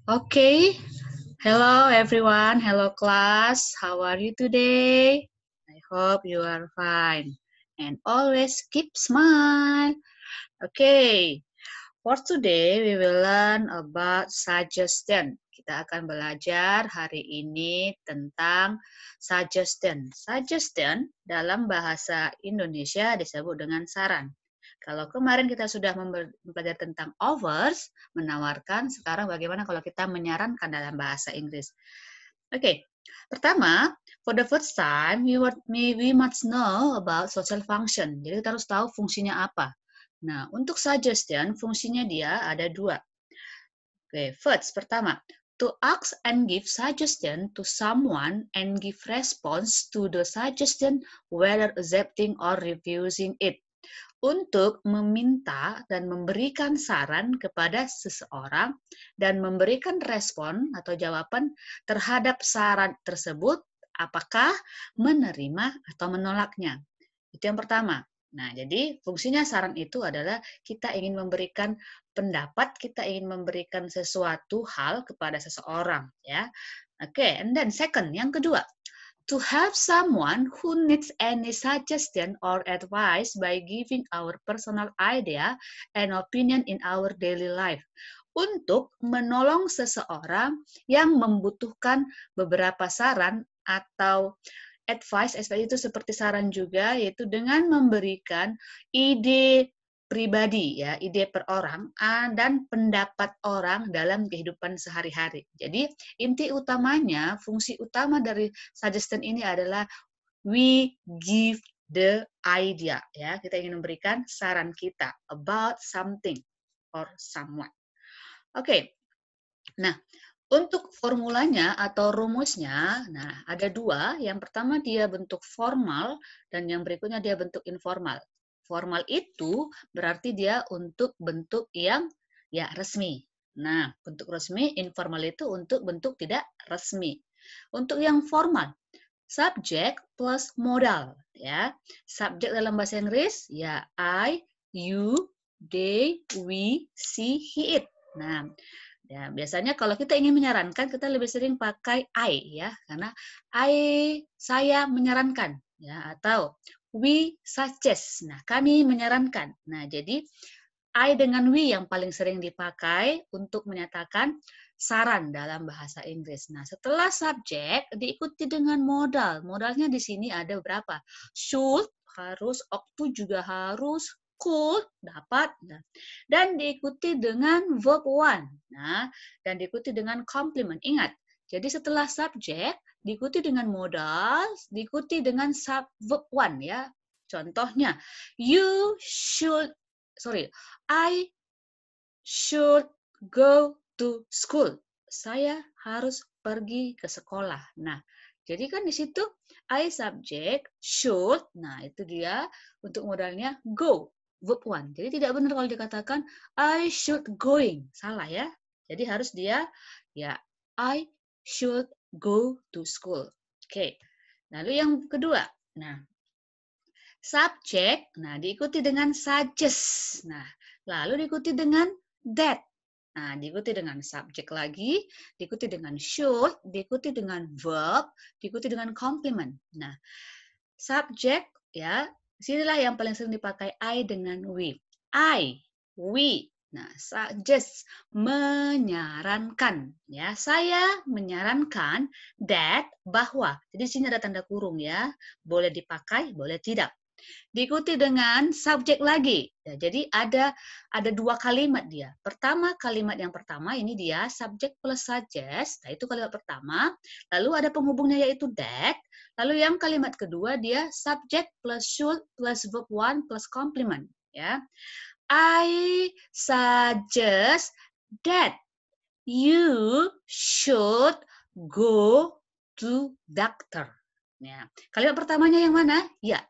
Okay, hello everyone, hello class. How are you today? I hope you are fine and always keep smile. Okay, for today we will learn about suggestion. Kita akan belajar hari ini tentang suggestion. Suggestion dalam bahasa Indonesia disebut dengan saran. Kalau kemarin kita sudah mempelajari tentang offers, menawarkan, sekarang bagaimana kalau kita menyarankan dalam bahasa Inggris? Oke, pertama, for the first time, we must know about social function. Jadi kita harus tahu fungsinya apa. Nah, untuk suggestion, fungsinya dia ada dua. Oke, first, pertama, to ask and give suggestion to someone and give response to the suggestion whether accepting or refusing it. Untuk meminta dan memberikan saran kepada seseorang dan memberikan respon atau jawaban terhadap saran tersebut, apakah menerima atau menolaknya. Itu yang pertama. Nah, jadi fungsinya saran itu adalah kita ingin memberikan pendapat, kita ingin memberikan sesuatu hal kepada seseorang, ya. Oke, and then second, yang kedua, to help someone who needs any suggestion or advice by giving our personal idea and opinion in our daily life. Untuk menolong seseorang yang membutuhkan beberapa saran atau advice itu seperti saran juga, yaitu dengan memberikan ide pribadi, ya, ide per orang dan pendapat orang dalam kehidupan sehari-hari. Jadi inti utamanya, fungsi utama dari suggestion ini adalah we give the idea, ya. Kita ingin memberikan saran kita about something or someone. Oke. Nah, untuk formulanya atau rumusnya, nah ada dua. Yang pertama dia bentuk formal dan yang berikutnya dia bentuk informal. Formal itu berarti dia untuk bentuk yang ya resmi. Nah, bentuk resmi, informal itu untuk bentuk tidak resmi. Untuk yang formal, subjek plus modal, ya. Subjek dalam bahasa Inggris ya I, you, they, we, she, he, it. Nah, ya, biasanya kalau kita ingin menyarankan, kita lebih sering pakai I, ya, karena saya menyarankan, ya, atau we suggest. Nah, kami menyarankan. Nah, jadi I dengan we yang paling sering dipakai untuk menyatakan saran dalam bahasa Inggris. Nah, setelah subjek diikuti dengan modal. Modalnya di sini ada berapa? Should harus, ought to juga harus, could dapat, dan diikuti dengan verb one. Nah, dan diikuti dengan complement. Ingat, jadi setelah subjek diikuti dengan modal, diikuti dengan verb one, ya. Contohnya, I should go to school. Saya harus pergi ke sekolah. Nah, jadi kan di situ I subject, should, nah itu dia untuk modalnya go, verb one. Jadi tidak benar kalau dikatakan I should going, salah ya. Jadi harus dia ya I should go to school. Oke. Lalu yang kedua, nah subjek, nah diikuti dengan suggest. Nah, lalu diikuti dengan that. Nah, diikuti dengan subjek lagi, diikuti dengan should, diikuti dengan verb, diikuti dengan complement. Nah, subjek, ya, sinilah yang paling sering dipakai I dengan we. I, we. Nah, suggest, menyarankan. Ya, saya menyarankan that, bahwa. Jadi sini ada tanda kurung, ya. Boleh dipakai, boleh tidak. Diikuti dengan subjek lagi. Ya, jadi ada dua kalimat dia. Pertama, kalimat yang pertama ini dia subjek plus suggest. Nah, itu kalimat pertama. Lalu ada penghubungnya yaitu that. Lalu yang kalimat kedua dia subjek plus should plus verb one plus complement. Ya. I suggest that you should go to doctor. Ya. Kalimat pertamanya yang mana? Ya,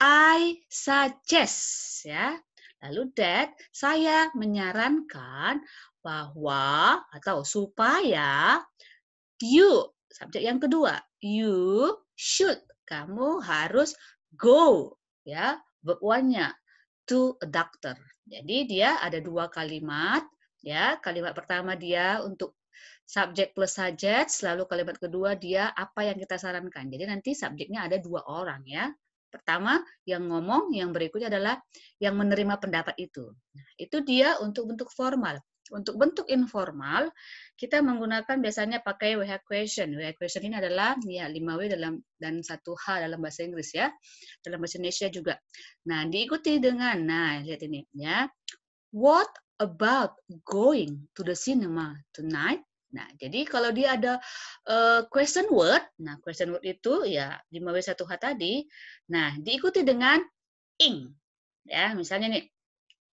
I suggest, ya. Lalu that, saya menyarankan bahwa atau supaya you, subjek yang kedua, you should, kamu harus go, ya, verb one-nya to a doctor. Jadi dia ada dua kalimat, Ya, kalimat pertama dia untuk subjek plus suggest, lalu kalimat kedua dia apa yang kita sarankan. Jadi nanti subjeknya ada 2 orang ya. Pertama yang ngomong, yang berikutnya adalah yang menerima pendapat itu. Nah, itu dia untuk bentuk formal. Untuk bentuk informal, kita menggunakan biasanya pakai WH question. WH question ini adalah ya 5W dan 1H dalam bahasa Inggris ya. Dalam bahasa Indonesia juga. Nah, diikuti dengan lihat ini ya. What about going to the cinema tonight? Nah, jadi kalau dia ada question word, nah question word itu ya 5W1H tadi, nah diikuti dengan ing. Ya, misalnya nih.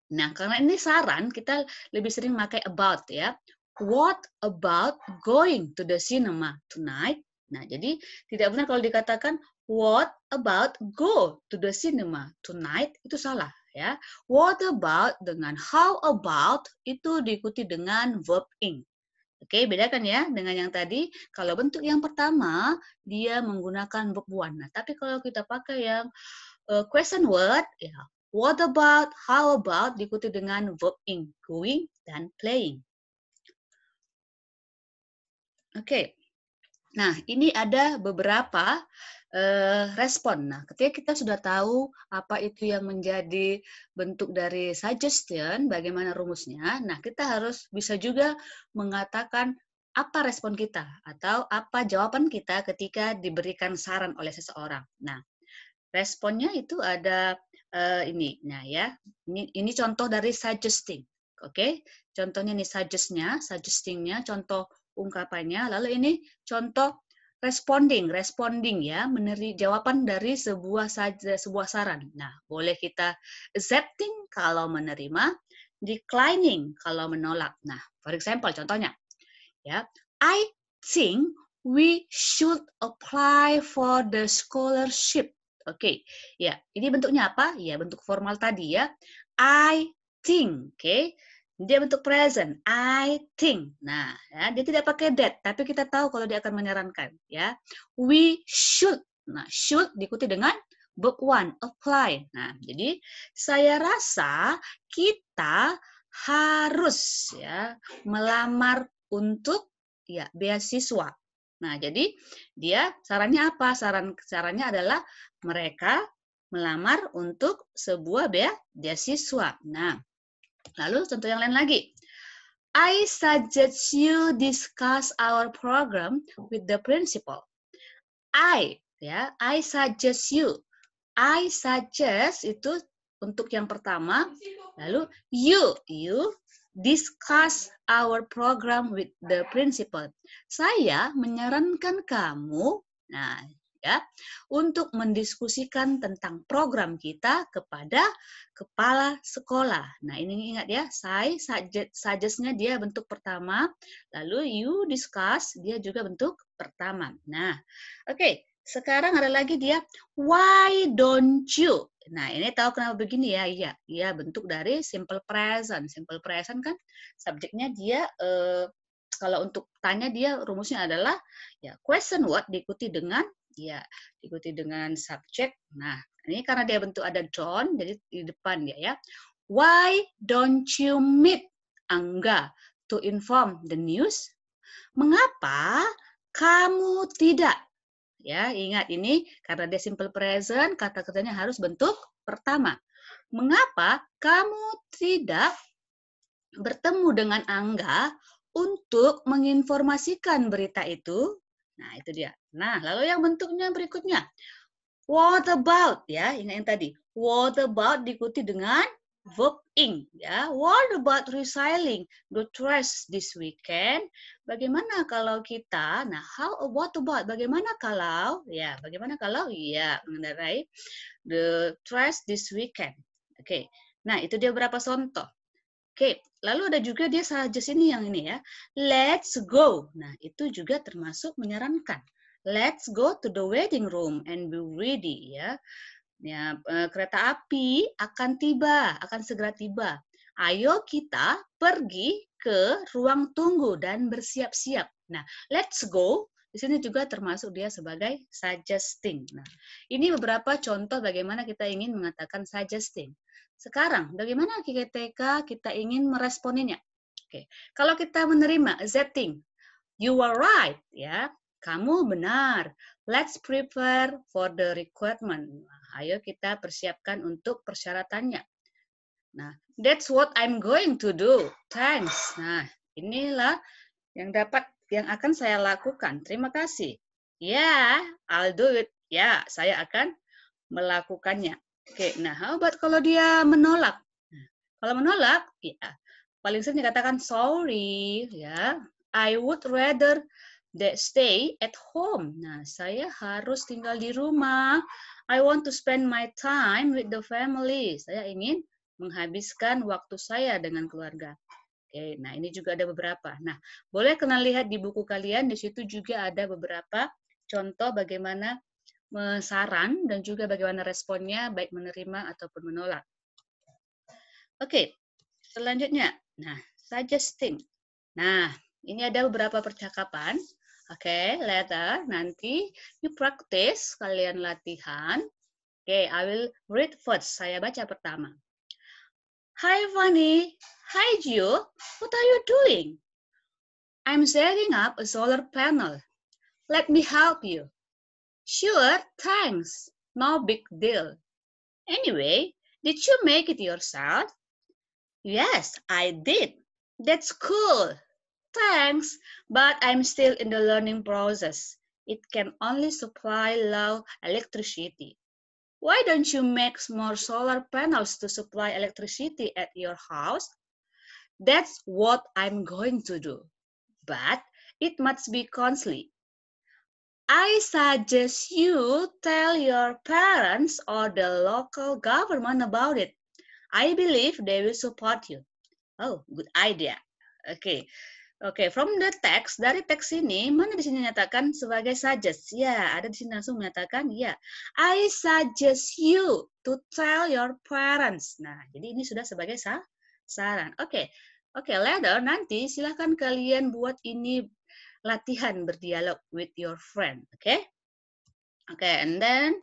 Nah, karena ini saran, kita lebih sering pakai about ya. What about going to the cinema tonight? Nah, jadi tidak benar kalau dikatakan what about go to the cinema tonight, itu salah ya. What about dengan how about itu diikuti dengan verb ing. Oke, bedakan ya dengan yang tadi. Kalau bentuk yang pertama, dia menggunakan verb one. Nah, tapi kalau kita pakai yang question word, ya, what about, how about, diikuti dengan verb ing, going dan playing. Oke, nah ini ada beberapa respon. Nah, ketika kita sudah tahu apa itu yang menjadi bentuk dari suggestion, bagaimana rumusnya, nah kita harus bisa juga mengatakan apa respon kita atau apa jawaban kita ketika diberikan saran oleh seseorang. Nah, responnya itu ada ini. Nah ya, ini contoh dari suggesting. Oke, contohnya nih suggestingnya, contoh ungkapannya. Lalu ini contoh responding ya, jawaban dari sebuah saran. Nah, boleh kita accepting kalau menerima, declining kalau menolak. Nah, for example, contohnya ya, I think we should apply for the scholarship. Oke, ya, ini bentuknya apa? Ya, bentuk formal tadi ya. I think, oke. Dia bentuk present, I think. Nah, ya, dia tidak pakai that, tapi kita tahu kalau dia akan menyarankan, ya. We should. Nah, should diikuti dengan verb one, apply. Nah, jadi saya rasa kita harus ya melamar untuk ya beasiswa. Nah, jadi dia sarannya apa? Sarannya adalah mereka melamar untuk sebuah beasiswa. Nah, lalu contoh yang lain lagi. I suggest you discuss our program with the principal. I suggest you. I suggest itu untuk yang pertama, lalu you discuss our program with the principal. Saya menyarankan kamu, nah ya, untuk mendiskusikan tentang program kita kepada kepala sekolah. Nah, ini ingat ya, saya suggest-nya dia bentuk pertama, lalu you discuss dia juga bentuk pertama. Nah, oke. Sekarang ada lagi dia, why don't you? Nah, ini tahu kenapa begini ya? Iya, bentuk dari simple present. Simple present kan subjeknya dia kalau untuk tanya dia rumusnya adalah ya question word diikuti dengan subjek. Nah, ini karena dia bentuk ada don't jadi di depan dia ya. Why don't you meet Angga to inform the news? Mengapa kamu tidak? Ya, ingat ini karena dia simple present, kata-katanya harus bentuk pertama. Mengapa kamu tidak bertemu dengan Angga untuk menginformasikan berita itu? Nah, itu dia. Nah, lalu yang bentuknya berikutnya. What about ya, ingat yang tadi. What about diikuti dengan verb ing ya. What about recycling the trash this weekend? Bagaimana kalau kita, nah what about bagaimana kalau mengendarai the trash this weekend. Oke. Nah, itu dia beberapa contoh. Oke, lalu ada juga dia suggest ini yang ini ya. Let's go. Nah, itu juga termasuk menyarankan. Let's go to the waiting room and be ready ya. Ya, kereta api akan segera tiba. Ayo kita pergi ke ruang tunggu dan bersiap-siap. Nah, let's go di sini juga termasuk dia sebagai suggesting. Nah, ini beberapa contoh bagaimana kita ingin mengatakan suggesting. Sekarang, bagaimana ketika kita ingin meresponinya? Oke. Kalau kita menerima that thing, you are right, ya. Kamu benar. Let's prepare for the requirement. Ayo kita persiapkan untuk persyaratannya. Nah, that's what I'm going to do. Thanks. Nah, inilah yang akan saya lakukan. Terima kasih. Yeah, I'll do it. Ya, saya akan melakukannya. Oke, nah how about kalau dia menolak? Nah, kalau menolak, ya paling sering dikatakan sorry, ya. I would rather stay at home. Nah, saya harus tinggal di rumah. I want to spend my time with the family. Saya ingin menghabiskan waktu saya dengan keluarga. Oke, nah ini juga ada beberapa. Nah, boleh kalian lihat di buku kalian, di situ juga ada beberapa contoh bagaimana saran dan juga bagaimana responnya, baik menerima ataupun menolak. Oke, selanjutnya. Nah, suggesting. Nah, ini ada beberapa percakapan. Oke, later nanti you practice, kalian latihan. Oke, I will read first. Saya baca pertama. Hi, Fanny. Hi, Gio. What are you doing? I'm setting up a solar panel. Let me help you. Sure, thanks. No big deal. Anyway, did you make it yourself? Yes, I did. That's cool. Thanks, but I'm still in the learning process. It can only supply low electricity. Why don't you make more solar panels to supply electricity at your house? That's what I'm going to do. But it must be costly. I suggest you tell your parents or the local government about it. I believe they will support you. Oh, good idea. Oke, from the text, dari teks ini, mana di sini menyatakan sebagai suggest? Ya, ada di sini langsung menyatakan, ya. I suggest you to tell your parents. Nah, jadi ini sudah sebagai saran. Oke, later nanti silahkan kalian buat ini latihan berdialog with your friend. Oke, and then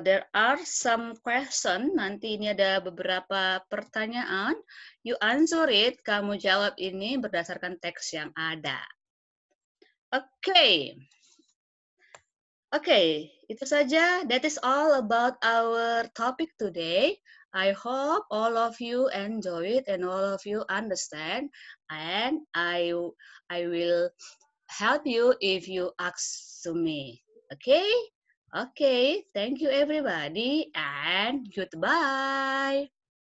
there are some question. Nanti ini ada beberapa pertanyaan. You answer it. Kamu jawab ini berdasarkan teks yang ada. Oke, itu saja. That is all about our topic today. I hope all of you enjoy it and all of you understand. And I will help you if you ask to me. Okay, thank you everybody and goodbye.